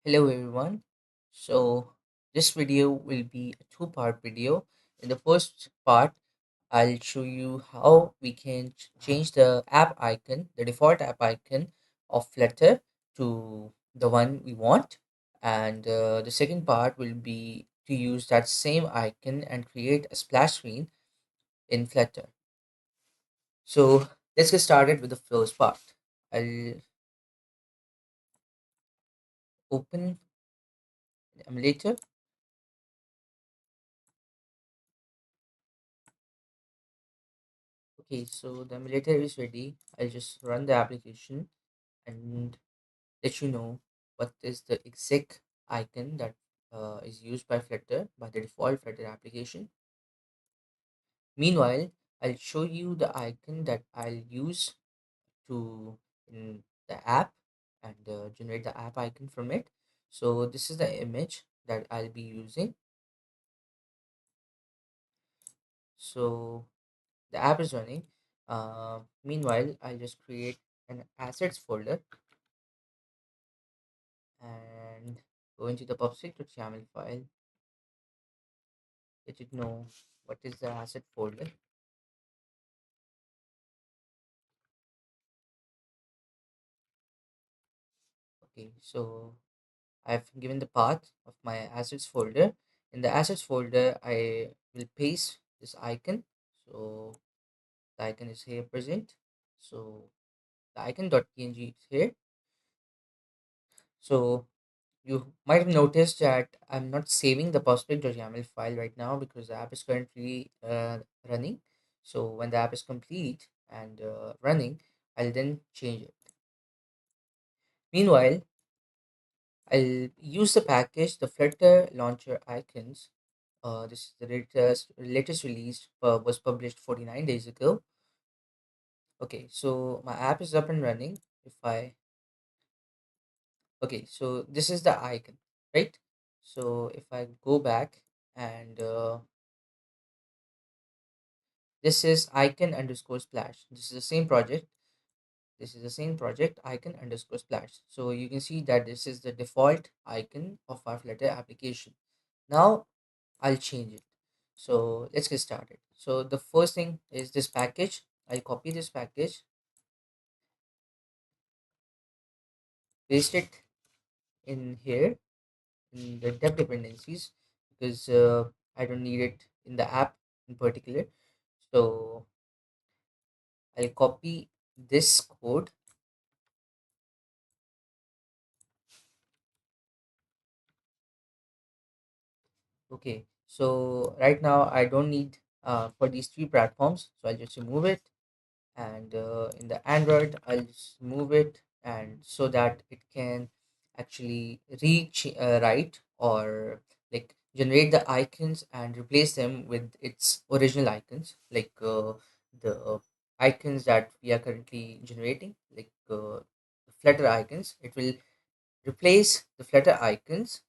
Hello everyone. So this video will be a two-part video. In the first part, I'll show you how we can change the app icon, the default app icon of Flutter to the one we want. And the second part will be to use that same icon and create a splash screen in Flutter. So let's get started with the first part. I'll open the emulator. Okay, so the emulator is ready. I'll just run the application and let you know what is the exact icon that is used by Flutter, by the default Flutter application. Meanwhile, I'll show you the icon that I'll use to in the app and generate the app icon from it. So this is the image that I'll be using. So the app is running. Meanwhile, I'll just create an assets folder and go into the public.yaml file. Let it know what is the asset folder. Okay, so I've given the path of my assets folder. In the assets folder, I will paste this icon. So the icon is here present. So the icon.png is here. So you might have noticed that I'm not saving the prospect.yaml file right now because the app is currently running. So when the app is complete and running, I'll then change it. Meanwhile, I'll use the package, the Flutter launcher icons. This is the latest release, was published 49 days ago. Okay, so my app is up and running. If I Okay, so this is the icon, right? So if I go back and this is icon underscore splash. This is the same project. This is the same project icon underscore splash. So you can see that this is the default icon of our Flutter application. Now I'll change it. So let's get started. So the first thing is this package. I'll copy this package, paste it in here in the dep dependencies because I don't need it in the app in particular. So I'll copy this code. Okay, so right now I don't need for these three platforms, so I'll just remove it. And in the Android, I'll just move it and so that it can actually reach write or like generate the icons and replace them with its original icons, like the icons that we are currently generating, like the Flutter icons. It will replace the Flutter icons,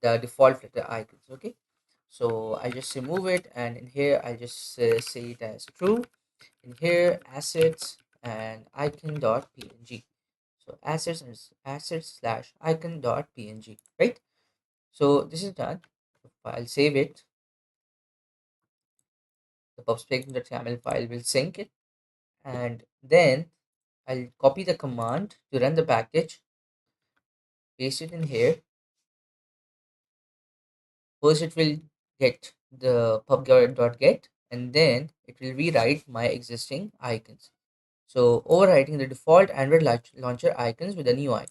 the default Flutter icons. Okay, so I just remove it, and in here I just say it as true. In here, assets and icon dot png. So assets and assets slash icon dot png, right? So this is done. If I'll save it, the pubspec.yaml file will sync it, and then I'll copy the command to run the package, paste it in here. First, it will get the pub.get, and then it will rewrite my existing icons. So overwriting the default Android launcher icons with a new icon.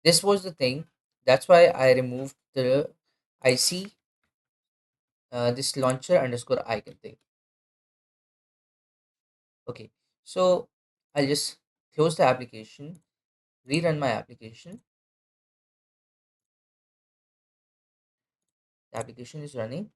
This was the thing. That's why I removed the IC this launcher underscore icon thing. Okay, so I'll just close the application, rerun my application. The application is running.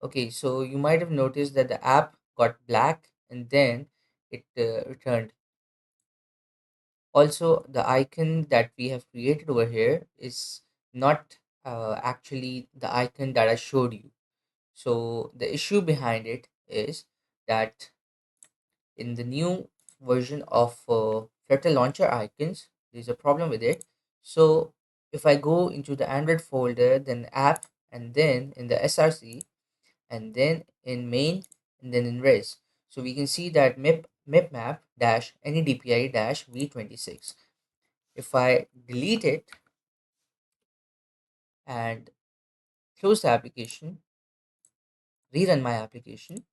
Okay, so you might have noticed that the app got black and then it returned. Also, the icon that we have created over here is not actually the icon that I showed you. So the issue behind it is that in the new version of Flutter launcher icons, there's a problem with it. So if I go into the Android folder, then app, and then in the src, and then in main, and then in res, so we can see that mipmap dash nedpi dash v26. If I delete it and close the application, rerun my application,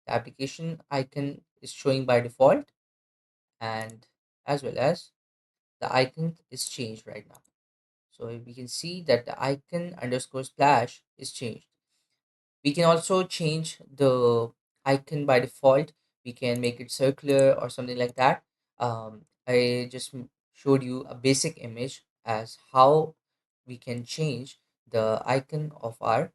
the application icon is showing by default, and as well as the icon is changed right now. So we can see that the icon underscore splash is changed. We can also change the icon by default. We can make it circular or something like that. I just showed you a basic image as how we can change the icon of our